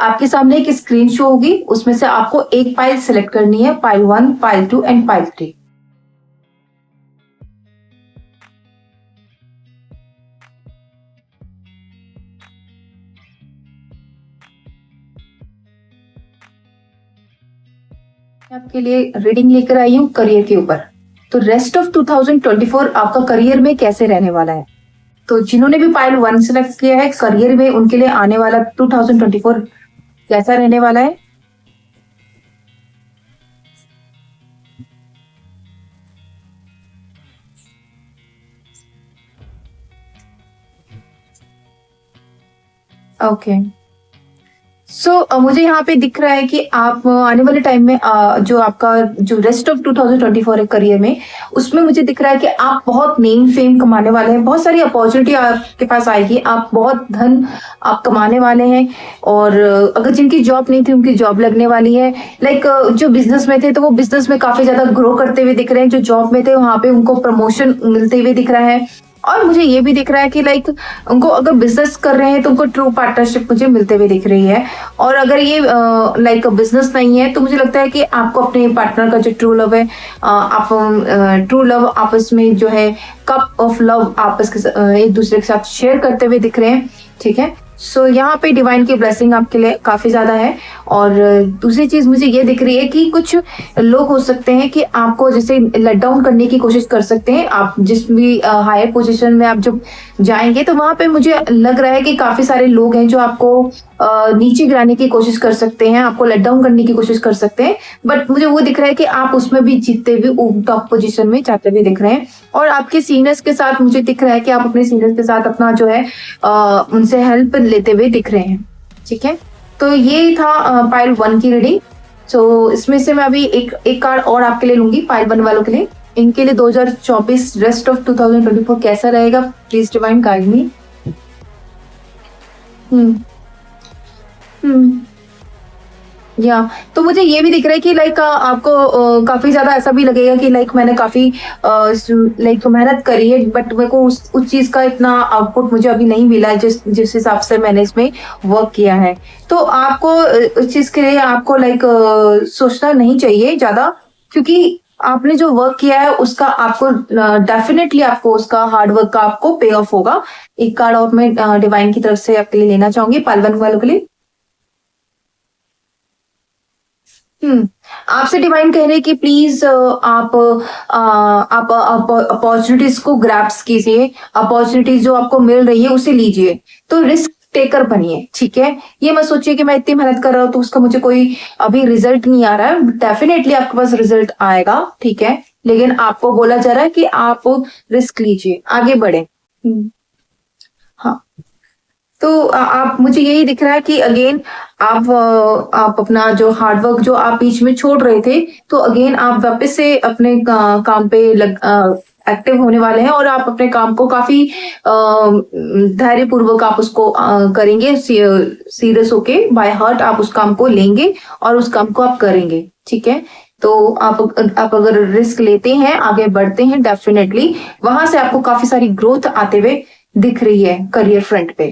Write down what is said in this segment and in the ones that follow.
आपके सामने एक स्क्रीन शो होगी, उसमें से आपको एक फाइल सिलेक्ट करनी है, फाइल 1, फाइल 2 एंड फाइल 3। आपके लिए रीडिंग लेकर आई हूँ करियर के ऊपर। तो रेस्ट ऑफ 2024 आपका करियर में कैसे रहने वाला है? तो जिन्होंने भी फाइल 1 सिलेक्ट किया है करियर में, उनके लिए आने वाला 2024 कैसा रहने वाला है? ओके। सो मुझे यहाँ पे दिख रहा है कि आप आने वाले टाइम में जो आपका जो रेस्ट ऑफ 2024 है करियर में, उसमें मुझे दिख रहा है कि आप बहुत नेम फेम कमाने वाले हैं, बहुत सारी अपॉर्चुनिटी आपके पास आएगी, आप बहुत धन आप कमाने वाले हैं। और अगर जिनकी जॉब नहीं थी उनकी जॉब लगने वाली है। लाइक जो बिजनेस में थे तो वो बिजनेस में काफी ज्यादा ग्रो करते हुए दिख रहे हैं, जो जॉब में थे वहां पे उनको प्रमोशन मिलते हुए दिख रहा है। और मुझे ये भी दिख रहा है कि लाइक उनको अगर बिजनेस कर रहे हैं तो उनको ट्रू पार्टनरशिप मुझे मिलते हुए दिख रही है। और अगर ये लाइक बिजनेस नहीं है तो मुझे लगता है कि आपको अपने पार्टनर का जो ट्रू लव है, आप ट्रू लव आपस में जो है कप ऑफ लव आपस के एक दूसरे के साथ शेयर करते हुए दिख रहे हैं। ठीक है। सो यहाँ पे डिवाइन की ब्लेसिंग आपके लिए काफी ज्यादा है। और दूसरी चीज मुझे ये दिख रही है कि कुछ लोग हो सकते हैं कि आपको जैसे लेट डाउन करने की कोशिश कर सकते हैं। आप जिस भी हायर पोजीशन में आप जब जाएंगे तो वहां पे मुझे लग रहा है कि काफी सारे लोग हैं जो आपको नीचे गिराने की कोशिश कर सकते हैं, आपको लेट डाउन करने की कोशिश कर सकते हैं। बट मुझे वो दिख रहा है कि आप उसमें भी जीतते हुए टॉप पोजीशन में जाते हुए दिख रहे हैं। और आपके सीनियर्स के साथ मुझे दिख रहा है कि आप अपने सीनियर्स के साथ अपना जो है उनसे हेल्प लेते हुए दिख रहे हैं। ठीक है। तो ये था फाइल 1 की रीडिंग। सो इसमें से मैं अभी एक कार्ड और आपके लिए लूंगी फाइल 1 वालों के लिए। इनके लिए 2024 रेस्ट ऑफ 2024 कैसा रहेगा? Please divine guide me. Hmm hmm या तो मुझे ये भी दिख रहा है कि लाइक आपको काफी ज्यादा ऐसा भी लगेगा कि लाइक मैंने काफी लाइक मेहनत करी है, बट मेरे को उस चीज का इतना आउटपुट मुझे अभी नहीं मिला है जिस जिस हिसाब से मैंने इसमें वर्क किया है। तो आपको उस चीज के लिए आपको लाइक सोचना नहीं चाहिए ज्यादा, क्योंकि आपने जो वर्क किया है उसका आपको डेफिनेटली आपको उसका हार्ड वर्क का आपको पे ऑफ होगा। एक कार्ड और मैं डिवाइन की तरफ से आपके लिए लेना चाहूंगी पालवन वालों के लिए। हम्म आपसे डिवाइन कह रहे हैं कि प्लीज आप अपॉर्चुनिटीज को ग्रैब्स कीजिए, अपॉर्चुनिटीज जो आपको मिल रही है उसे लीजिए। तो रिस्क टेकर बनिए। ठीक है। ये मत सोचिए कि मैं इतनी मेहनत कर रहा हूँ तो उसका मुझे कोई अभी रिजल्ट नहीं आ रहा है। डेफिनेटली आपके पास रिजल्ट आएगा। ठीक है। लेकिन आपको बोला जा रहा है कि आप रिस्क लीजिए, आगे बढ़े। हाँ। तो आप मुझे यही दिख रहा है कि अगेन आप अपना जो हार्डवर्क जो आप बीच में छोड़ रहे थे, तो अगेन आप वापस से अपने काम पे एक्टिव होने वाले हैं। और आप अपने काम को काफी धैर्य पूर्वक आप उसको करेंगे, सीरियस होके बाय हार्ट आप उस काम को लेंगे और उस काम को आप करेंगे। ठीक है। तो आप अगर रिस्क लेते हैं, आगे बढ़ते हैं, डेफिनेटली वहां से आपको काफी सारी ग्रोथ आते हुए दिख रही है करियर फ्रंट पे।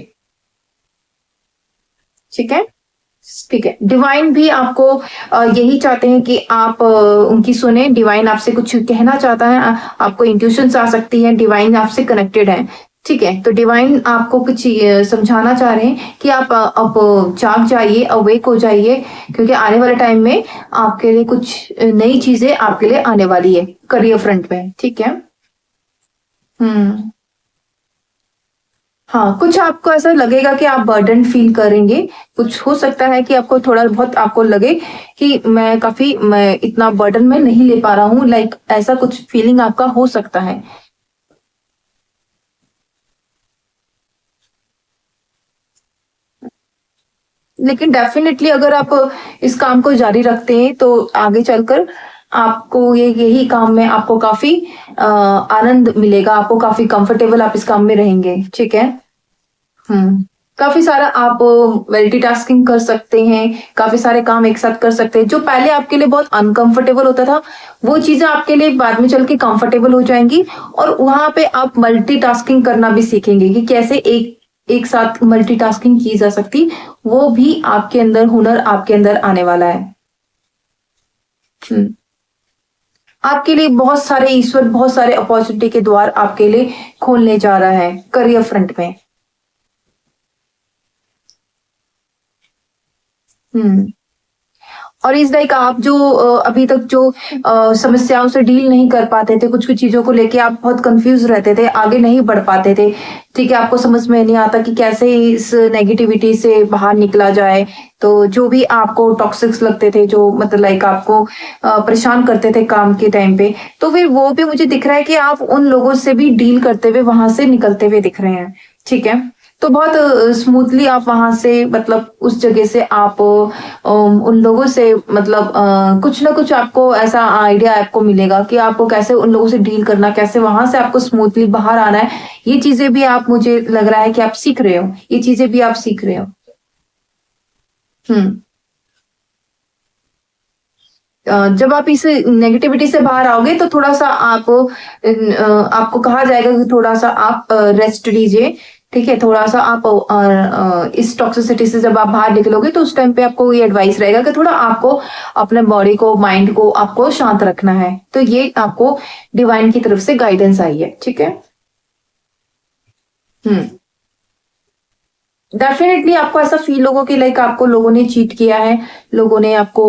ठीक है। ठीक है। डिवाइन भी आपको यही चाहते हैं कि आप उनकी सुने। डिवाइन आपसे कुछ कहना चाहता है, आपको इंट्यूशंस आ सकती है, डिवाइन आपसे कनेक्टेड है। ठीक है। तो डिवाइन आपको कुछ समझाना चाह रहे हैं कि आप अब जाग जाइए, अवेक हो जाइए, क्योंकि आने वाले टाइम में आपके लिए कुछ नई चीजें आपके लिए आने वाली है करियर फ्रंट में। ठीक है। हम्म हाँ, कुछ आपको ऐसा लगेगा कि आप बर्डन फील करेंगे। कुछ हो सकता है कि आपको थोड़ा बहुत आपको लगे कि मैं इतना बर्डन में नहीं ले पा रहा हूँ, लाइक ऐसा कुछ फीलिंग आपका हो सकता है। लेकिन डेफिनेटली अगर आप इस काम को जारी रखते हैं तो आगे चलकर आपको ये यही काम में आपको काफी आनंद मिलेगा, आपको काफी कंफर्टेबल आप इस काम में रहेंगे। ठीक है। काफी सारा आप मल्टीटास्किंग कर सकते हैं, काफी सारे काम एक साथ कर सकते हैं। जो पहले आपके लिए बहुत अनकंफर्टेबल होता था, वो चीजें आपके लिए बाद में चल के कंफर्टेबल हो जाएंगी। और वहां पे आप मल्टीटास्किंग करना भी सीखेंगे कि कैसे एक एक साथ मल्टीटास्किंग की जा सकती, वो भी आपके अंदर हुनर आपके अंदर आने वाला है। हुँ। आपके लिए बहुत सारे ईश्वर बहुत सारे अपॉर्च्युनिटी के द्वार आपके लिए खोलने जा रहा है करियर फ्रंट में। हुँ। और इज़ लाइक आप जो अभी तक जो समस्याओं से डील नहीं कर पाते थे, कुछ-कुछ चीज़ों को लेके आप बहुत कन्फ्यूज़ रहते थे, आगे नहीं बढ़ पाते थे, ठीक है? आपको समझ में नहीं आता कि कैसे इस नेगेटिविटी से बाहर निकला जाए। तो जो भी आपको टॉक्सिक्स लगते थे, जो मतलब लाइक आपको परेशान करते थे काम के टाइम पे, तो फिर वो भी मुझे दिख रहा है कि आप उन लोगों से भी डील करते हुए वहाँ से निकलते हुए दिख रहे हैं, ठीक है? तो बहुत स्मूथली आप वहाँ से मतलब उस जगह से आप उन लोगों से मतलब कुछ ना कुछ आपको ऐसा आइडिया आपको मिलेगा कि आपको कैसे उन लोगों से डील करना, कैसे वहाँ से आपको स्मूथली बाहर आना है। ये चीज़ें भी आप मुझे लग रहा है कि आप सीख रहे हो। ये चीज़ें भी आप सीख रहे हो। हुँ। जब आप इस नेगेटिविटी से बाहर आओगे तो थोड़ा-सा आप आपको कहा जाएगा कि थोड़ा-सा आप रेस्ट लीजिए, ठीक है? थोड़ा-सा आप इस टॉक्सिसिटी से जब आप बाहर निकलोगे तो उस टाइम पे आपको ये एडवाइस रहेगा कि थोड़ा आपको अपने बॉडी को, माइंड को आपको शांत रखना है। तो ये आपको डिवाइन की तरफ से गाइडेंस आई है, ठीक है? हुँ। डेफ़िनेटली आपको ऐसा फ़ील होगा कि लाइक आपको लोगों ने चीट किया है, लोगों ने आपको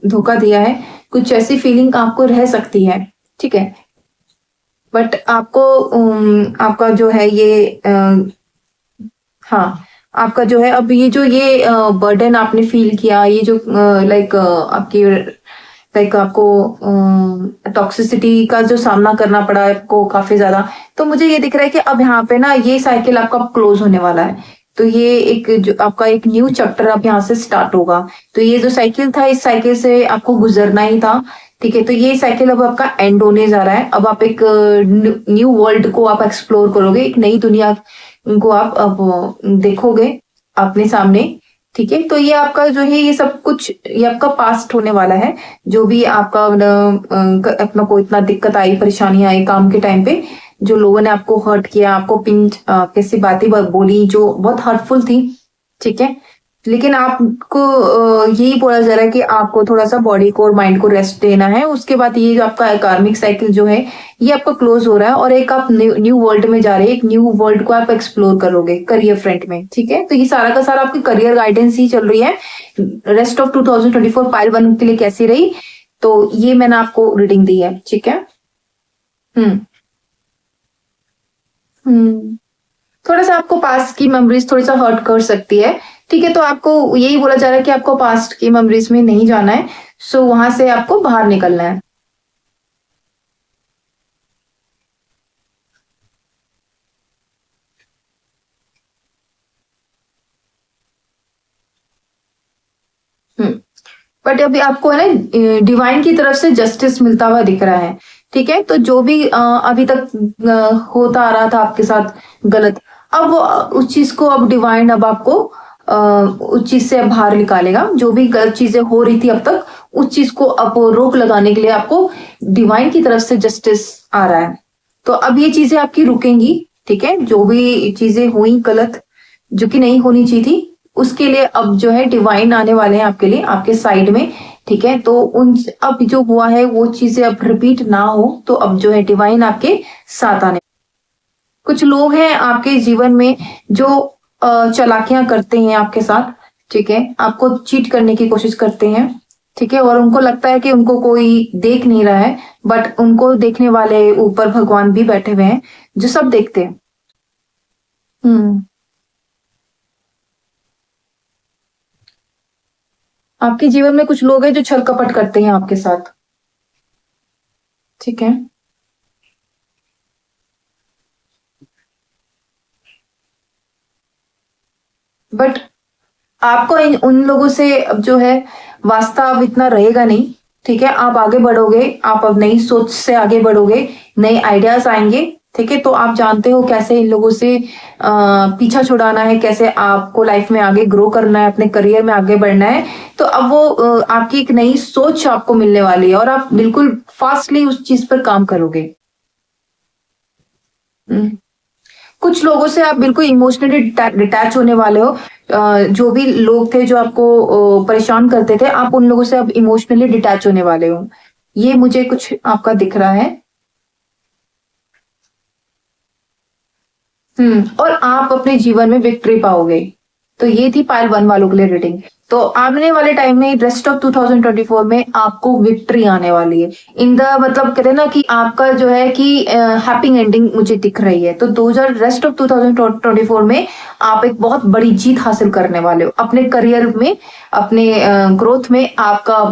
धोखा दिया है, कुछ ऐसी फ़ीलिंग आपको रह सकती है, ठीक है? बट आपको आपका जो है ये हाँ, आपका जो है अब ये जो ये बर्डन आपने फ़ील किया, ये जो लाइक आपकी लाइक आपको टॉक्सिसिटी का जो सामना करना पड़ा है आपको काफ़ी ज़्यादा, तो मुझे ये दिख रहा है कि अब यहाँ पे ना ये साइकिल आपका क्लोज़ होने वाला है। तो ये एक जो आपका एक न्यू चैप्टर अब यहाँ से स्टार्ट होगा। तो ये जो साइकिल था, इस साइकिल से आपको गुज़रना ही था, ठीक है? तो ये साइकिल अब आपका एंड होने जा रहा है। अब आप एक न्यू न्यू वर्ल्ड को आप एक्सप्लोर करोगे, एक नई दुनिया को आप अब देखोगे अपने सामने, ठीक है? तो ये आपका जो है ये सब कुछ ये आपका पास्ट होने वाला है। जो भी आपका अपना को इतना दिक्कत आई, परेशानी आई काम के टाइम पे, जो लोगों ने आपको हर्ट किया, आपको कैसी बातें बोली जो बहुत हर्टफुल थी, ठीक है? लेकिन आपको यही बोला जा रहा है कि आपको थोड़ा-सा बॉडी को और माइंड को रेस्ट देना है। उसके बाद ये जो आपका कार्मिक साइकिल जो है, ये आपका क्लोज़ हो रहा है और एक आप न्यू न्यू वर्ल्ड में जा रहे हैं। एक न्यू वर्ल्ड को आप एक्सप्लोर करोगे करियर फ्रंट में, ठीक है? तो ये सारा का सारा आपकी करियर गाइडेंस ही चल रही है। रेस्ट ऑफ 2024 पाइल 1 के लिए कैसी रही? तो ये मैंने आपको रीडिंग दी है, ठीक है? हुँ। हुँ। थोड़ा-सा आपको पास्ट की मेमोरीज़ थोड़ा-सा हर्ट कर सकती है, ठीक है? तो आपको यही बोला जा रहा है कि आपको पास्ट की मेमोरीज़ में नहीं जाना है, सो वहाँ से आपको बाहर निकलना है। हुँ। बट अभी आपको है ना डिवाइन की तरफ से जस्टिस मिलता हुआ दिख रहा है, ठीक है? तो जो भी अभी तक होता आ रहा था आपके साथ गलत, अब वो उस चीज़ को अब डिवाइन अब आपको उस चीज़ से अब बाहर निकालेगा। जो भी गलत चीज़ें हो रही थी अब तक, उस चीज़ को अब रोक लगाने के लिए आपको डिवाइन की तरफ से जस्टिस आ रहा है। तो अब ये चीज़ें आपकी रुकेंगी, ठीक है? जो भी चीज़ें हुई गलत, जो कि नहीं होनी चाहिए थी, उसके लिए अब जो है डिवाइन आने वाले हैं आपके लिए, आपके साइड में, ठीक है? तो उन अब जो हुआ है वो चीज़ें अब रिपीट ना हो, तो अब जो है डिवाइन आपके साथ आने कुछ लोग हैं आपके जीवन में जो चालाकियाँ करते हैं आपके साथ, ठीक है? आपको चीट करने की कोशिश करते हैं, ठीक है? और उनको लगता है कि उनको कोई देख नहीं रहा है, बट उनको देखने वाले ऊपर भगवान भी बैठे हुए हैं, जो सब देखते हैं। हुँ। आपके जीवन में कुछ लोग हैं जो छल-कपट करते हैं आपके साथ, ठीक है? बट आपको इन उन लोगों से अब जो है वास्ता अब इतना रहेगा नहीं, ठीक है? आप आगे बढ़ोगे, आप अब नई सोच से आगे बढ़ोगे, नए आइडियाज़ आएँगे, ठीक है? तो आप जानते हो कैसे इन लोगों से पीछा छुड़ाना है, कैसे आपको लाइफ में आगे ग्रो करना है, अपने करियर में आगे बढ़ना है। तो अब वो आपकी एक नई सोच आपको मिलने वाली है और आप बिल्कुल फास्टली उस चीज़ पर काम करोगे। हुँ। कुछ लोगों से आप बिल्कुल इमोशनली डिटैच होने वाले हो। जो भी लोग थे जो आपको परेशान करते थे, आप उन लोगों से अब इमोशनली डिटैच होने वाले हो। ये मुझे कुछ आपका दिख रहा है। और आप अपने जीवन में विक्ट्री पाओगे। तो ये थी पाइल 1 वालों के लिए रीडिंग। तो आने वाले टाइम में रेस्ट ऑफ 2024 में आपको विक्ट्री आने वाली है। इन द मतलब कहते हैं ना कि आपका जो है कि हैप्पी एंडिंग मुझे दिख रही है। तो 2000 रेस्ट ऑफ 2024 में आप एक बहुत बड़ी जीत हासिल करने वाले हो अपने करियर में, अपने ग्रोथ में। आपका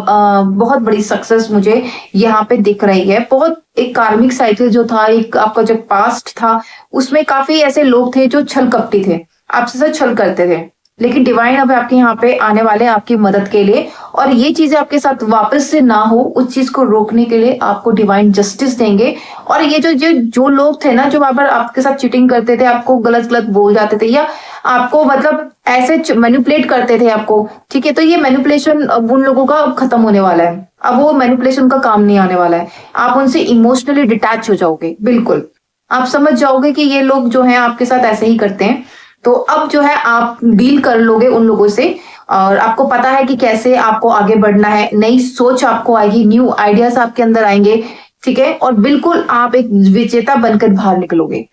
बहुत बड़ी सक्सेस मुझे यहाँ पे दिख रही है। बहुत एक कार्मिक साइकिल जो था, एक आपका जो पास्ट था, उसमें काफ़ी ऐसे लोग थे जो छल कपटी थे, आपसे सच छल करते थे। लेकिन डिवाइन अब आपके यहाँ पे आने वाले हैं आपकी मदद के लिए, और ये चीज़ें आपके साथ वापस से ना हो, उस चीज़ को रोकने के लिए आपको डिवाइन जस्टिस देंगे। और ये जो लोग थे ना, जो बार-बार आपके साथ चीटिंग करते थे, आपको गलत-गलत बोल जाते थे या आपको मतलब ऐसे च मैनिपुलेट करते थे आपको, ठीक है? तो ये मैनिपुलेशन अब उन लोगों का अब खत्म होने वाला है। अब वो मैनिपुलेशन का काम नहीं आने वाला है। आप उनसे इमोशनली डिटैच हो जाओगे, बिल्कुल। आप समझ जाओगे कि ये लोग जो हैं आपके साथ ऐसे ही करते हैं। तो अब जो है आप डील कर लोगे उन लोगों से, और आपको पता है कि कैसे आपको आगे बढ़ना है। नई सोच आपको आएगी, न्यू आइडियाज़ आपके अंदर आएँगे, ठीक है? और बिल्कुल आप एक विजेता बनकर बाहर निकलोगे,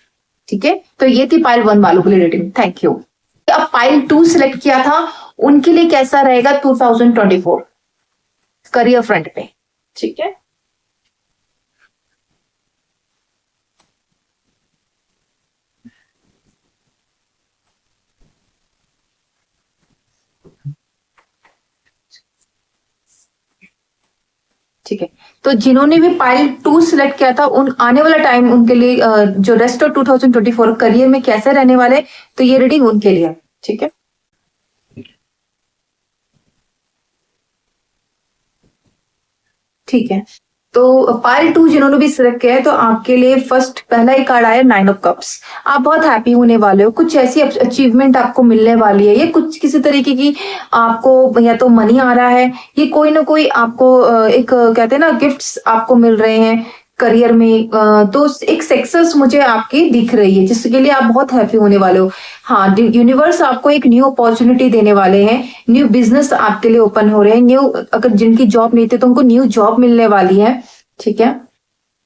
ठीक है? तो ये थी पाइल 1 वालों के लिए रीडिंग। Thank you. अब पाइल 2 सिलेक्ट किया था, उनके लिए कैसा रहेगा 2024 करियर फ्रंट पे, ठीक है? ठीक है। तो जिन्होंने भी पाइल 2 सिलेक्ट किया था, उन आने वाला टाइम उनके लिए जो रेस्ट ऑफ 2024 करियर में कैसे रहने वाले, तो ये रीडिंग उनके लिए है, ठीक है? ठीक है। तो पाइल 2 जिन्होंने भी सिलेक्ट किया है, तो आपके लिए फर्स्ट पहला ही कार्ड आया 9 ऑफ कप्स। आप बहुत हैप्पी होने वाले हो, कुछ ऐसी अचीवमेंट आपको मिलने वाली है, ये कुछ किसी तरीके की आपको या तो मनी आ रहा है, ये कोई ना कोई आपको एक कहते हैं ना गिफ्ट्स आपको मिल रहे हैं करियर में। तो एक सक्सेस मुझे आपकी दिख रही है, जिसके लिए आप बहुत हैप्पी होने वाले हो। हाँ, यूनिवर्स आपको एक न्यू अपॉर्चुनिटी देने वाले हैं, न्यू बिजनेस आपके लिए ओपन हो रहे हैं, न्यू अगर जिनकी जॉब नहीं थी तो उनको न्यू जॉब मिलने वाली है, ठीक है?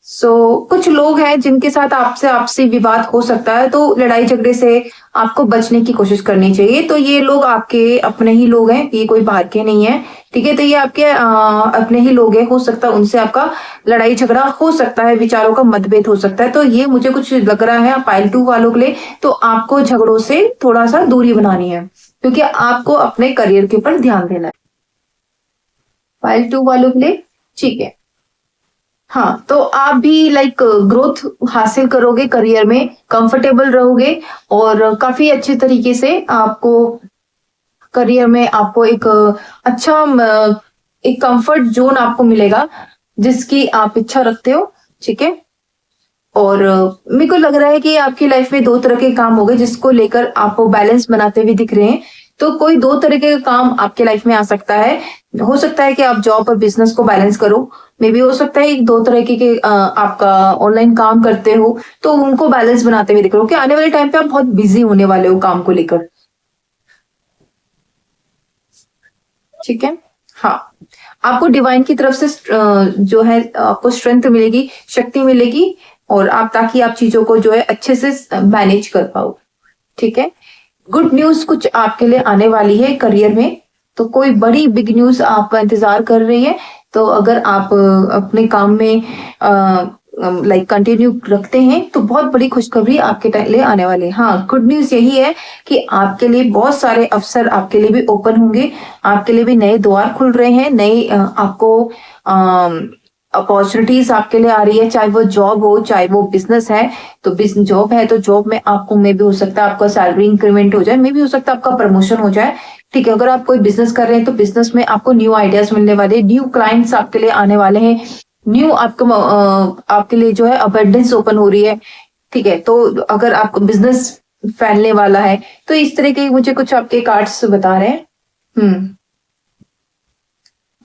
सो कुछ लोग हैं जिनके साथ आपसे आपसी विवाद हो सकता है, तो लड़ाई झगड़े से आपको बचने की कोशिश करनी चाहिए। तो ये लोग आपके अपने ही लोग हैं, ये कोई बाहर के नहीं है, ठीक है? तो ये आपके अपने ही लोग हैं, हो सकता है उनसे आपका लड़ाई झगड़ा हो सकता है, विचारों का मतभेद हो सकता है। तो ये मुझे कुछ लग रहा है पाइल 2 वालों के लिए, तो आपको झगड़ों से थोड़ा-सा दूरी बनानी है, क्योंकि आपको अपने करियर के ऊपर ध्यान देना है। पाइल 2 वालों के लिए, ठीक है। हाँ, तो आप भी लाइक ग्रोथ हासिल करोगे करियर में, कंफर्टेबल रहोगे, और काफ़ी अच्छे तरीके से आपको करियर में आपको एक अच्छा एक कंफर्ट ज़ोन आपको मिलेगा, जिसकी आप इच्छा रखते हो, ठीक है? और मेरे को लग रहा है कि आपकी लाइफ में 2 तरह के काम हो गए, जिसको लेकर आपको बैलेंस बनाते हुए दिख रहे हैं। तो कोई 2 तरीके का काम आपके लाइफ में आ सकता है। हो सकता है कि आप जॉब और बिज़नेस को बैलेंस करो। मे बी हो सकता है 2 तरीके के आपका ऑनलाइन काम करते हो, तो उनको बैलेंस बनाते हुए दिख रहे हो कि आने वाले टाइम पे आप बहुत बिज़ी होने वाले हो काम को लेकर। ठीक है? हाँ, आपको डिवाइन की तरफ से जो है आपको स्ट्रेंथ मिलेगी, शक्ति मिलेगी, और आप ताकि आप चीज़ों को जो है अच्छे से मैनेज कर पाओ, ठीक है? गुड न्यूज़ कुछ आपके लिए आने वाली है करियर में, तो कोई बड़ी बिग न्यूज़ आपका इंतज़ार कर रही है। तो अगर आप अपने काम में लाइक कंटिन्यू रखते हैं, तो बहुत बड़ी खुशखबरी आपके लिए आने वाली है। हाँ, गुड न्यूज़ यही है कि आपके लिए बहुत सारे अवसर आपके लिए भी ओपन होंगे, आपके लिए भी नए द्वार खुल रहे हैं, नई आपको अपॉर्चुनिटीज़ आपके लिए आ रही है, चाहे वो जॉब हो, चाहे वो बिज़नेस है। तो जॉब है तो जॉब में आपको मे बी हो सकता है आपका सैलरी इंक्रीमेंट हो जाए, मे बी हो सकता है आपका प्रमोशन हो जाए, ठीक है? अगर आप कोई बिज़नेस कर रहे हैं, तो बिज़नेस में आपको न्यू आइडियाज़ मिलने वाले हैं, न्यू क्लाइंट्स आपके लिए आने वाले हैं, न्यू आपको आपके लिए जो है अबंडेंस ओपन हो रही है, ठीक है? तो अगर आपका बिज़नेस फैलने वाला है, तो इस तरह के मुझे कुछ आपके कार्ड्स बता रहे हैं। हुँ।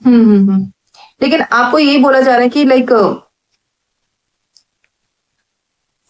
हुँ। लेकिन आपको यही बोला जा रहा है कि लाइक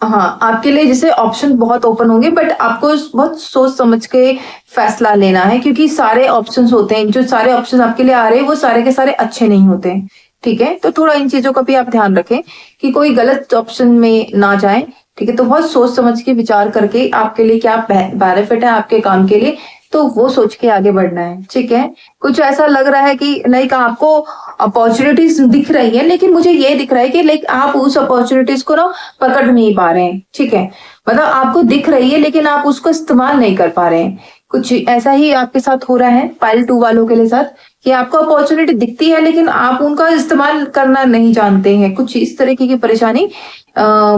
हाँ, आपके लिए जैसे ऑप्शन बहुत ओपन होंगे, बट आपको बहुत सोच समझ के फैसला लेना है, क्योंकि सारे ऑप्शंस होते हैं, जो सारे ऑप्शन आपके लिए आ रहे हैं वो सारे के सारे अच्छे नहीं होते हैं। ठीक है? तो थोड़ा इन चीज़ों का भी आप ध्यान रखें कि कोई गलत ऑप्शन में ना जाएँ। ठीक है? तो बहुत सोच समझ के विचार करके आपके लिए क्या बेनिफिट है आपके काम के लिए, तो वो सोच के आगे बढ़ना है। ठीक है? कुछ ऐसा लग रहा है कि लाइक आपको अपॉर्च्युनिटीज़ दिख रही है, लेकिन मुझे ये दिख रहा है कि लाइक आप उस अपॉर्च्युनिटीज़ को ना पकड़ नहीं पा रहे हैं। ठीक है? मतलब आपको दिख रही है, लेकिन आप उसको इस्तेमाल नहीं कर पा रहे हैं। कुछ ऐसा ही आपके साथ हो रहा है पाइल 2 वालों के लिए साथ, कि आपको अपॉर्च्युनिटी दिखती है, लेकिन आप उनका इस्तेमाल करना नहीं जानते हैं। कुछ इस तरीके की परेशानी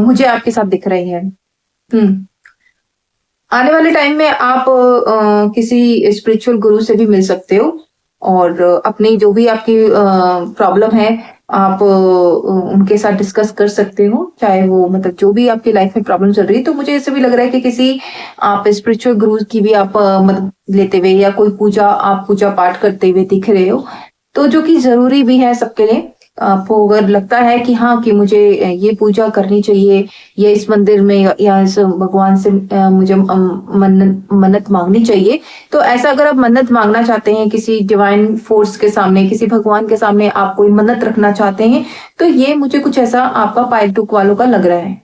मुझे आपके साथ दिख रही है। हुँ। आने वाले टाइम में आप किसी स्पिरिचुअल गुरु से भी मिल सकते हो, और अपनी जो भी आपकी प्रॉब्लम है, आप उनके साथ डिस्कस कर सकते हो। चाहे वो मतलब जो भी आपकी लाइफ में प्रॉब्लम चल रही है, तो मुझे ऐसे भी लग रहा है कि किसी आप स्पिरिचुअल गुरु की भी आप मदद लेते हुए, या कोई आप पूजा पाठ करते हुए दिख रहे हो, तो जो कि ज़रूरी भी है सबके लिए। आपको अगर लगता है कि हाँ, कि मुझे ये पूजा करनी चाहिए, या इस मंदिर में या इस भगवान से मुझे मन्नत मांगनी चाहिए, तो ऐसा अगर आप मन्नत मांगना चाहते हैं किसी डिवाइन फोर्स के सामने, किसी भगवान के सामने आप कोई मन्नत रखना चाहते हैं, तो ये मुझे कुछ ऐसा आपका पाइल टूक वालों का लग रहा है।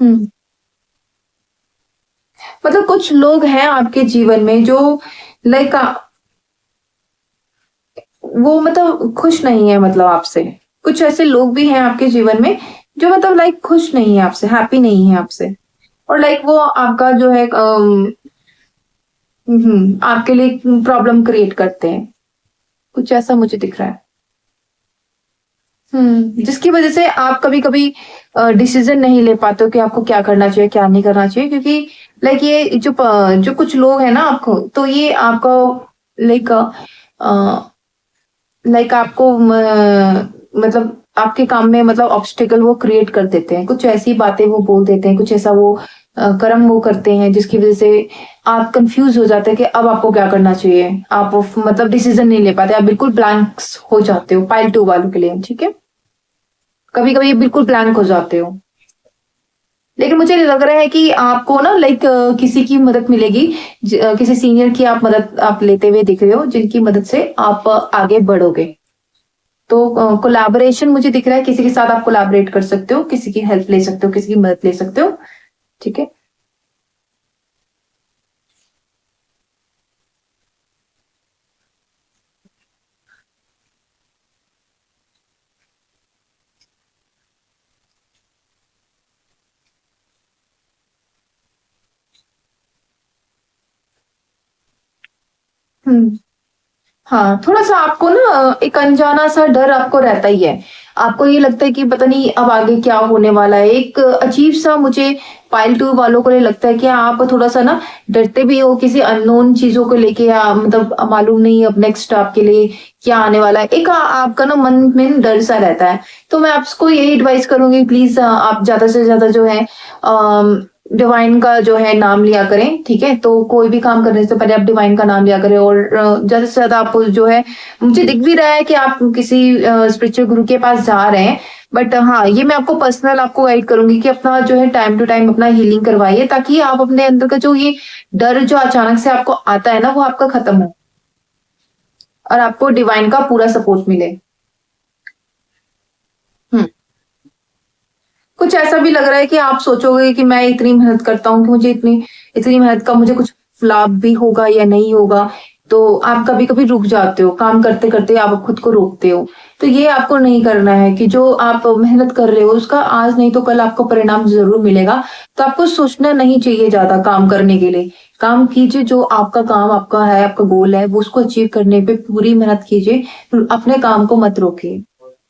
हम्म। मतलब कुछ लोग हैं आपके जीवन में जो लाइक वो मतलब खुश नहीं है, मतलब आपसे। कुछ ऐसे लोग भी हैं आपके जीवन में जो मतलब लाइक खुश नहीं है आपसे, हैप्पी नहीं है आपसे, और लाइक वो आपका जो है आपके लिए प्रॉब्लम क्रिएट करते हैं। कुछ ऐसा मुझे दिख रहा है। जिसकी वजह से आप कभी-कभी डिसीज़न नहीं ले पाते हो कि आपको क्या करना चाहिए, क्या नहीं करना चाहिए, क्योंकि लाइक ये जो कुछ लोग हैं ना आपको, तो ये आपको लाइक आपको मतलब आपके काम में मतलब ऑब्स्टेकल वो क्रिएट कर देते हैं। कुछ ऐसी बातें वो बोल देते हैं, कुछ ऐसा वो कर्म वो करते हैं, जिसकी वज़ह से आप कन्फ्यूज़ हो जाते हैं कि अब आपको क्या करना चाहिए। आप मतलब डिसीज़न नहीं ले पाते, आप बिल्कुल ब्लैंक्स हो जाते हो पाइल 2 वालों के लिए, ठीक है? कभी-कभी बिल्कुल ब्लैंक हो जाते हो। लेकिन मुझे लग रहा है कि आपको ना लाइक किसी की मदद मिलेगी, किसी सीनियर की आप मदद आप लेते हुए दिख रहे हो, जिनकी मदद से आप आगे बढ़ोगे। तो कोलैबोरेशन मुझे दिख रहा है, किसी के साथ आप कोलैबोरेट कर सकते हो, किसी की हेल्प ले सकते हो, किसी की मदद ले सकते हो, ठीक है? हुँ। हाँ, थोड़ा-सा आपको ना एक अनजाना-सा डर आपको रहता ही है। आपको ये लगता है कि पता नहीं अब आगे क्या होने वाला है। एक अजीब-सा मुझे पाइल 2 वालों को ये लगता है कि आप थोड़ा-सा ना डरते भी हो किसी अननोन चीज़ों को लेके, या मतलब मालूम नहीं अब नेक्स्ट आपके लिए क्या आने वाला है। एक आपका ना मन में डर-सा रहता है। तो मैं आपको यही एडवाइस करूँगी, प्लीज़ आप ज़्यादा से ज़्यादा जो है डिवाइन का जो है नाम लिया करें, ठीक है? तो कोई भी काम करने से पहले आप डिवाइन का नाम लिया करें, और ज़्यादा से ज़्यादा आप जो है, मुझे दिख भी रहा है कि आप किसी स्पिरिचुअल गुरु के पास जा रहे हैं। बट हाँ, ये मैं आपको पर्सनल आपको गाइड करूँगी कि अपना जो है टाइम टू टाइम अपना हीलिंग करवाइए, ताकि आप अपने अंदर का जो ये डर जो अचानक से आपको आता है ना, वो आपका खत्म हो, और आपको डिवाइन का पूरा सपोर्ट मिले। हुँ। कुछ ऐसा भी लग रहा है कि आप सोचोगे कि मैं इतनी मेहनत करता हूँ कि मुझे इतनी इतनी मेहनत का मुझे कुछ लाभ भी होगा या नहीं होगा। तो आप कभी-कभी रुक जाते हो, काम करते-करते आप खुद को रोकते हो। तो ये आपको नहीं करना है कि जो आप मेहनत कर रहे हो उसका आज नहीं तो कल आपको परिणाम ज़रूर मिलेगा। तो आपको सोचना नहीं चाहिए ज़्यादा काम करने के लिए। काम कीजिए, जो आपका काम आपका है, आपका गोल है, वो उसको अचीव करने पे पूरी मेहनत कीजिए। अपने काम को मत रोकिए।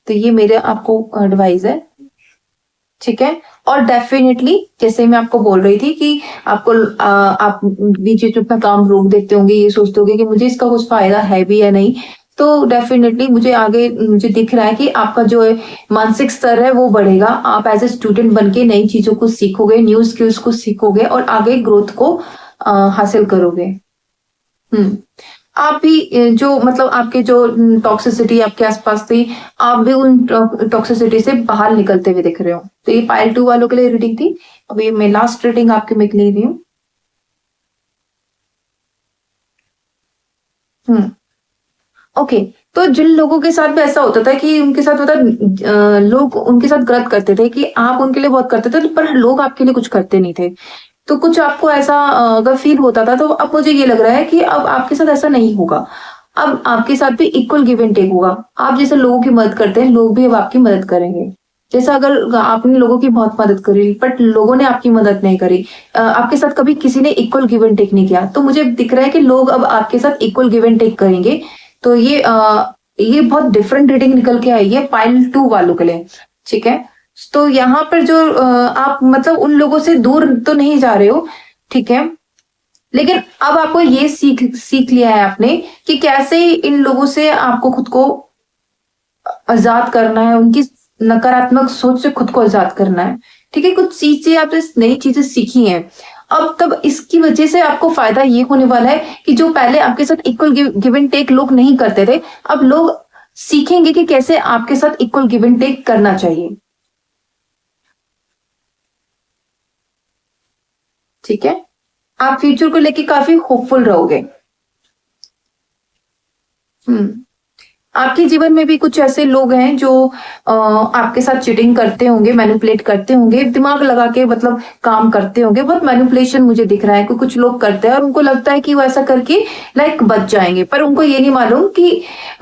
तो ये मेरे आपको एडवाइस है। ठीक है? और डेफ़िनिटली जैसे मैं आपको बोल रही थी कि आप बीच-बीच में अपना काम रोक देते होंगे, ये सोचते होंगे कि मुझे इसका कुछ फ़ायदा है भी या नहीं। तो डेफ़िनिटली मुझे दिख रहा है कि आपका जो है मानसिक स्तर है वो बढ़ेगा। आप एज़ अ स्टूडेंट बन के नई चीज़ों को सीखोगे, न्यू स्किल्स को सीखोगे, और आगे ग्रोथ को हासिल करोगे। हुँ। आप भी जो मतलब आपके जो टॉक्सिसिटी आपके आसपास थी, आप भी उन टॉक्सिसिटी से बाहर निकलते हुए दिख रहे हो। तो ये पाइल 2 वालों के लिए रीडिंग थी। अभी मैं लास्ट रीडिंग आपके मैं ले रही हूँ। हुँ। ओके, तो जिन लोगों के साथ भी ऐसा होता था कि उनके साथ मतलब लोग उनके साथ गलत करते थे कि आप उनके लिए बहुत करते थे, पर लोग आपके लिए कुछ करते नहीं थे। तो कुछ आपको ऐसा अगर फ़ील होता था, तो अब मुझे ये लग रहा है कि अब आपके साथ ऐसा नहीं होगा। अब आपके साथ भी इक्वल गिव एंड टेक होगा। आप जैसे लोगों की मदद करते हैं, लोग भी अब आपकी मदद करेंगे। जैसा अगर आपने लोगों की बहुत मदद करी, बट लोगों ने आपकी मदद नहीं करी। आपके साथ कभी किसी ने इक्वल गिव एंड टेक नहीं किया, तो मुझे दिख रहा है कि लोग अब आपके साथ इक्वल गिव एंड टेक करेंगे। तो ये बहुत डिफरेंट रीडिंग निकल के आई है पाइल 2 वालों के लिए, ठीक है? तो यहाँ पर जो आप मतलब उन लोगों से दूर तो नहीं जा रहे हो, ठीक है? लेकिन अब आपको ये सीख सीख लिया है आपने कि कैसे इन लोगों से आपको खुद को आज़ाद करना है, उनकी नकारात्मक सोच से खुद को आज़ाद करना है, ठीक है? कुछ चीज़ें आपने नई चीज़ें सीखी हैं। अब तब इसकी वजह से आपको फ़ायदा ये होने वाला है कि जो पहले आपके साथ इक्वल गिव एंड टेक लोग नहीं करते थे, अब लोग सीखेंगे कि कैसे आपके साथ इक्वल गिव एंड टेक करना चाहिए, ठीक है? आप फ्यूचर को लेके काफ़ी होपफुल रहोगे। हुँ। आपके जीवन में भी कुछ ऐसे लोग हैं जो आपके साथ चीटिंग करते होंगे, मैनिपुलेट करते होंगे, दिमाग लगा के मतलब काम करते होंगे, बहुत मैनिपुलेशन मुझे दिख रहा है कि कुछ लोग करते हैं और उनको लगता है कि वो ऐसा करके लाइक बच जाएँगे, पर उनको ये नहीं मालूम कि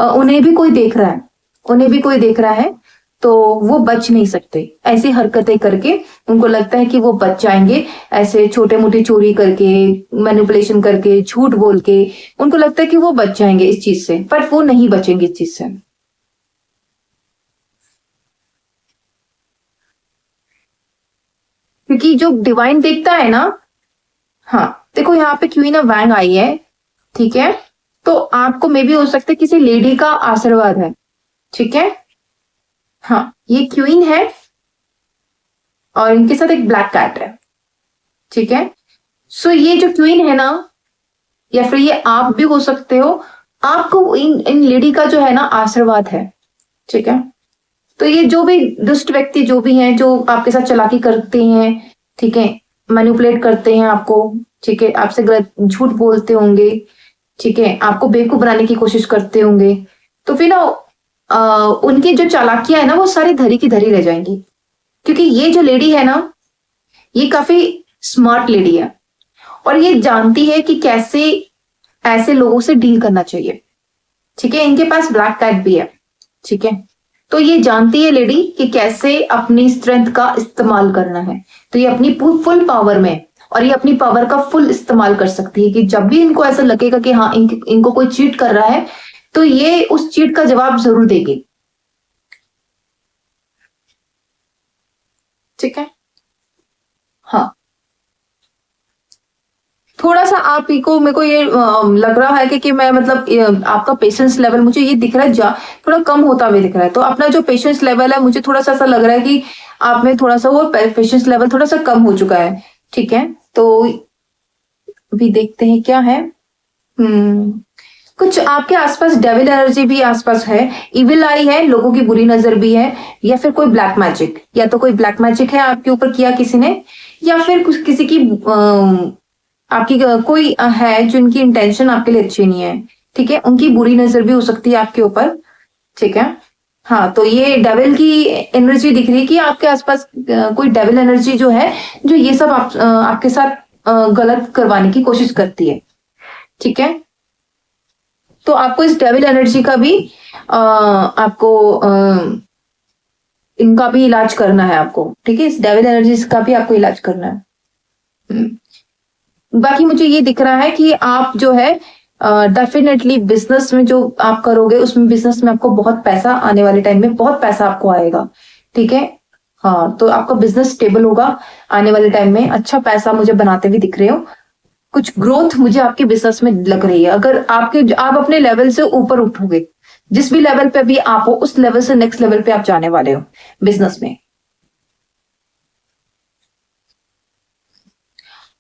उन्हें भी कोई देख रहा है, उन्हें भी कोई देख रहा है, तो वो बच नहीं सकते। ऐसी हरकतें करके उनको लगता है कि वो बच जाएँगे, ऐसे छोटे-मोटे चोरी करके, मैनिपुलेशन करके, झूठ बोल के, उनको लगता है कि वो बच जाएँगे इस चीज़ से, पर वो नहीं बचेंगे इस चीज़ से। क्योंकि जो डिवाइन देखता है ना, हाँ, देखो यहाँ पे क्वीन ऑफ वैंड आई है, ठीक है? तो आपको मे बी हो सकता है किसी लेडी का आशीर्वाद है, ठीक है? हाँ, ये क्वीन है और इनके साथ एक ब्लैक कैट है, ठीक है? सो ये जो क्वीन है ना, या फिर ये आप भी हो सकते हो, आपको इन इन लेडी का जो है ना आशीर्वाद है, ठीक है? तो ये जो भी दुष्ट व्यक्ति जो भी हैं, जो आपके साथ चालाकी करते हैं, ठीक है? मैनिपुलेट करते हैं आपको, ठीक है? आपसे गलत झूठ बोलते होंगे, ठीक है? आपको बेवकूफ़ बनाने की कोशिश करते होंगे, तो फिर ना अ, उनकी जो चालाकियाँ है ना, वो सारी धरी की धरी रह जाएँगी। क्योंकि ये जो लेडी है ना, ये काफ़ी स्मार्ट लेडी है और ये जानती है कि कैसे ऐसे लोगों से डील करना चाहिए, ठीक है? इनके पास ब्लैक कैट भी है, ठीक है? तो ये जानती है लेडी कि कैसे अपनी स्ट्रेंथ का इस्तेमाल करना है। तो ये अपनी फुल पावर में और ये अपनी पावर का फुल इस्तेमाल कर सकती है कि जब भी इनको ऐसा लगेगा कि हाँ, इनको कोई चीट कर रहा है, तो ये उस चीट का जवाब ज़रूर देगी। ठीक है? हाँ। थोड़ा-सा आप ही को मेरे को ये लग रहा है कि मैं मतलब आपका पेशेंस लेवल मुझे ये दिख रहा है थोड़ा कम होता हुआ दिख रहा है। तो अपना जो पेशेंस लेवल है मुझे थोड़ा-सा ऐसा लग रहा है कि आप में थोड़ा-सा वो पेशेंस लेवल थोड़ा-सा कम हो चुका है। ठीक है? तो अभी देखते हैं क्या है। हुँ। कुछ आपके आस-पास डेविल एनर्जी भी आस-पास है, इविल आई है, लोगों की बुरी नज़र भी है या फिर कोई ब्लैक मैजिक या तो कोई ब्लैक मैजिक है आपके ऊपर किया किसी ने या फिर कुछ किसी की आपकी कोई है जिनकी इंटेंशन आपके लिए अच्छी नहीं है, ठीक है? उनकी बुरी नज़र भी हो सकती है आपके ऊपर, ठीक है? हाँ, तो ये डेविल की एनर्जी दिख रही है कि आपके आस-पास कोई डेविल एनर्जी जो है, जो ये सब आपके साथ गलत करवाने की कोशिश करती है, ठीक है? तो आपको इस डेविल एनर्जी का भी आपको इनका भी इलाज करना है आपको, ठीक है? इस डेविल एनर्जीज़ का भी आपको इलाज करना है। हुँ। बाकी मुझे ये दिख रहा है कि आप जो है डेफ़िनेटली बिज़नेस में जो आप करोगे, उसमें बिज़नेस में आपको बहुत पैसा आने वाले टाइम में बहुत पैसा आपको आएगा, ठीक है? हाँ, तो आपका बिज़नेस स्टेबल होगा आने वाले टाइम में, अच्छा पैसा मुझे बनाते हुए दिख रहे हो। कुछ ग्रोथ मुझे आपके बिज़नेस में लग रही है। अगर आप अपने लेवल से ऊपर उठोगे, जिस भी लेवल पे भी आप हो, उस लेवल से नेक्स्ट लेवल पे आप जाने वाले हो बिज़नेस में।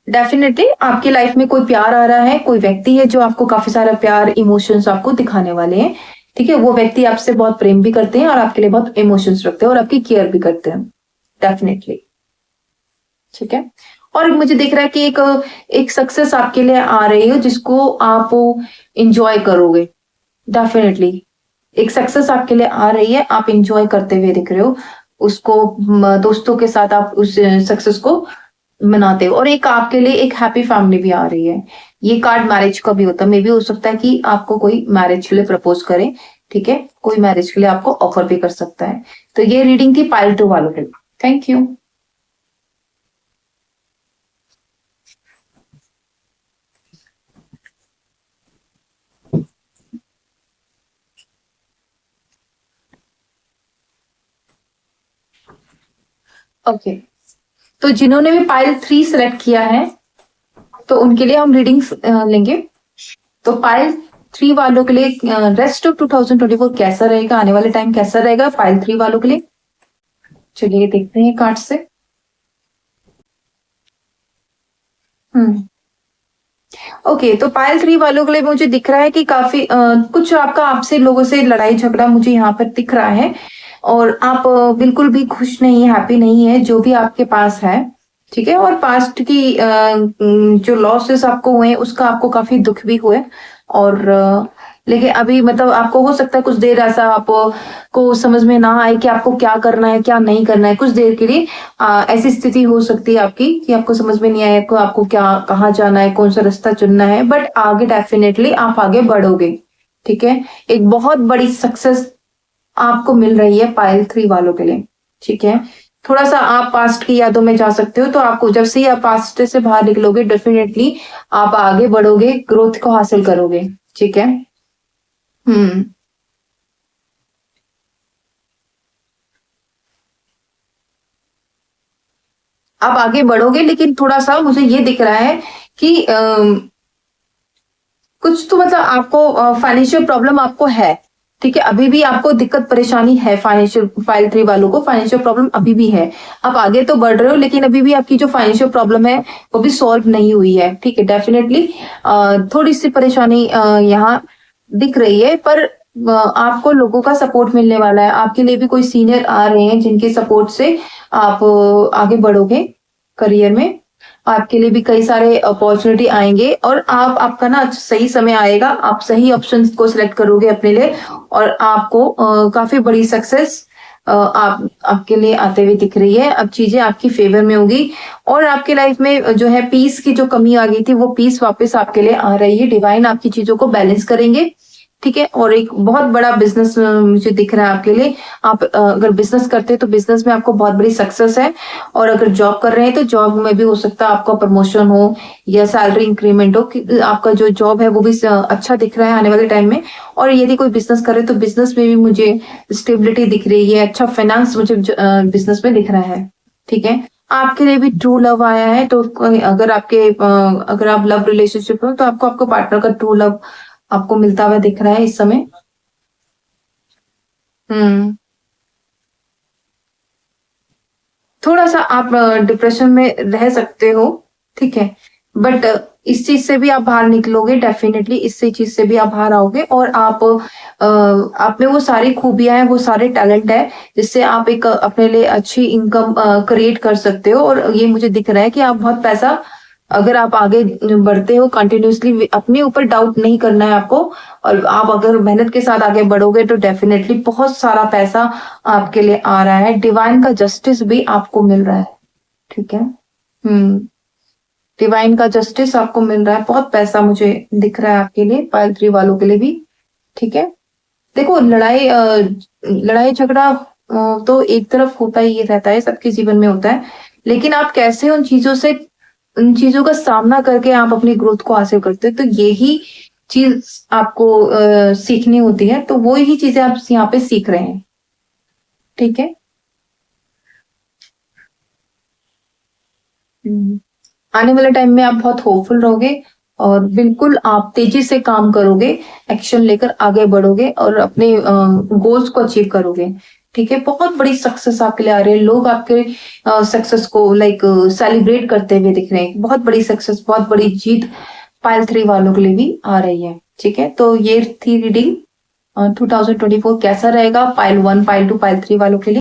डेफिनेटली आपकी लाइफ में कोई प्यार आ रहा है, कोई व्यक्ति है जो आपको काफ़ी सारा प्यार, इमोशंस आपको दिखाने वाले हैं, ठीक है? वो व्यक्ति आपसे बहुत प्रेम भी करते हैं और आपके लिए बहुत इमोशंस रखते हैं और आपकी केयर भी करते हैं, डेफिनेटली, ठीक है? और मुझे दिख रहा है कि एक सक्सेस आपके लिए आ रही है जिसको आप एन्जॉय करोगे, डेफिनेटली। एक सक्सेस आपके लिए आ रही है, आप एन्जॉय करते हुए दिख रहे हो, उसको दोस्तों के साथ आप उस सक्सेस को मनाते हो और एक आपके लिए एक हैप्पी फैमिली भी आ रही है। ये कार्ड मैरिज का भी होता है, मे बी हो सकता है कि आपको कोई मैरिज के लिए प्रपोज़ करे, ठीक है? कोई मैरिज के लिए आपको ऑफर भी कर सकता है। तो ये रीडिंग थी पाइल 2 वालों के लिए। Thank you. ओके, तो जिन्होंने भी पाइल 3 सेलेक्ट किया है, तो उनके लिए हम रीडिंग्स लेंगे। तो पाइल 3 वालों के लिए रेस्ट ऑफ 2024 कैसा रहेगा, आने वाले टाइम कैसा रहेगा पाइल 3 वालों के लिए? चलिए देखते हैं कार्ड से। हुँ। ओके, तो पाइल 3 वालों के लिए मुझे दिख रहा है कि काफ़ी कुछ आपका आपसे लोगों से लड़ाई-झगड़ा मुझे यहाँ पर दिख रहा है और आप बिल्कुल भी खुश नहीं, हैप्पी नहीं है, जो भी आपके पास है, ठीक है? और पास्ट की जो लॉसेस आपको हुए हैं, उसका आपको काफ़ी दुःख भी हुआ है और लेकिन अभी मतलब आपको हो सकता है कुछ देर ऐसा आप को समझ में ना आए कि आपको क्या करना है, क्या नहीं करना है। कुछ देर के लिए ऐसी स्थिति हो सकती है आपकी कि आपको समझ में नहीं आए को आपको क्या कहाँ जाना है, कौन-सा रास्ता चुनना है, बट आगे डेफ़िनेटली आप आगे बढ़ोगे, ठीक है? एक बहुत बड़ी सक्सेस आपको मिल रही है पाइल 3 वालों के लिए, ठीक है? थोड़ा-सा आप पास्ट की यादों में जा सकते हो, तो आपको जब से ही आप पास्ट से बाहर निकलोगे डेफ़िनेटली आप आगे बढ़ोगे, ग्रोथ को हासिल करोगे, ठीक है? हुँ। आप आगे बढ़ोगे लेकिन थोड़ा-सा मुझे ये दिख रहा है कि कुछ तो मतलब आपको फाइनेंशियल प्रॉब्लम आपको है, ठीक है? अभी भी आपको दिक्कत परेशानी है फाइनेंशियल फाइल 3 वालों को फाइनेंशियल प्रॉब्लम अभी भी है। आप आगे तो बढ़ रहे हो लेकिन अभी भी आपकी जो फाइनेंशियल प्रॉब्लम है, वो भी सॉल्व नहीं हुई है, ठीक है? डेफिनिटली थोड़ी-सी परेशानी यहाँ दिख रही है पर आपको लोगों का सपोर्ट मिलने वाला है। आपके लिए भी कोई सीनियर आ रहे हैं जिनके सपोर्ट से आप आगे बढ़ोगे करियर में। आपके लिए भी कई सारे अपॉर्च्युनिटी आएँगे और आप आपका ना सही समय आएगा, आप सही ऑप्शंस को सिलेक्ट करोगे अपने लिए और आपको काफ़ी बड़ी सक्सेस आप आपके लिए आते हुए दिख रही है। अब चीज़ें आपकी फ़ेवर में होगी और आपकी लाइफ़ में जो है पीस की जो कमी आ गई थी, वो पीस वापस आपके लिए आ रही है। डिवाइन आपकी चीज़ों को बैलेंस करेंगे, ठीक है? और एक बहुत बड़ा बिज़नेस मुझे दिख रहा है आपके लिए। आप अगर बिज़नेस करते हैं तो बिज़नेस में आपको बहुत बड़ी सक्सेस है और अगर जॉब कर रहे हैं तो जॉब में भी हो सकता है आपका प्रमोशन हो या सैलरी इंक्रीमेंट हो कि आपका जो जॉब है वो भी अच्छा दिख रहा है आने वाले टाइम में। और यदि कोई बिज़नेस करे तो बिज़नेस में भी मुझे स्टेबिलिटी दिख रही है, अच्छा फाइनेंस मुझे बिज़नेस में दिख रहा है, ठीक है? आपके लिए भी ट्रू लव आया है तो कोई अगर अगर आप लव रिलेशनशिप में हो तो आपको आपको पार्टनर का ट्रू लव आपको मिलता हुआ दिख रहा है इस समय? हुँ। थोड़ा-सा आप डिप्रेशन में रह सकते हो, ठीक है? बट इस चीज़ से भी आप बाहर निकलोगे डेफ़िनेटली इससे चीज़ से भी आप बाहर आओगे और आप में वो सारी खूबियाँ हैं, वो सारे टैलेंट है, जिससे आप एक अपने लिए अच्छी इनकम क्रिएट कर सकते हो और ये मुझे दिख रहा है कि आप बहुत पैसा अगर आप आगे बढ़ते हो कंटिन्यूअसली अपने ऊपर डाउट नहीं करना है आपको और आप अगर मेहनत के साथ आगे बढ़ोगे तो डेफ़िनेटली बहुत सारा पैसा आपके लिए आ रहा है, डिवाइन का जस्टिस भी आपको मिल रहा है, ठीक है? हुँ, डिवाइन का जस्टिस आपको मिल रहा है, बहुत पैसा मुझे दिख रहा है आपके लिए, पाइल 3 वालों के लिए भी, ठीक है? देखो लड़ाई-झगड़ा तो एक तरफ होता ही रहता है, सबके जीवन में होता है, लेकिन आप कैसे उन चीज़ों का सामना करके आप अपनी ग्रोथ को हासिल करते हो, तो यही चीज़ आपको सीखनी होती है, तो वो ही चीज़ें आप यहाँ पे सीख रहे हैं, ठीक है? हुँ। आने वाले टाइम में आप बहुत होपफुल रहोगे और बिल्कुल आप तेज़ी से काम करोगे, एक्शन लेकर आगे बढ़ोगे और अपने गोल्स को अचीव करोगे, ठीक है, बहुत बड़ी सक्सेस आपके लिए आ रही है, लोग आपके सक्सेस को लाइक सेलिब्रेट करते हुए दिख रहे हैं, बहुत बड़ी सक्सेस, बहुत बड़ी जीत पाइल 3 वालों के लिए भी आ रही है, ठीक है। तो ये थी रीडिंग 2024 कैसा रहेगा पाइल 1, पाइल 2, पाइल 3 वालों के लिए।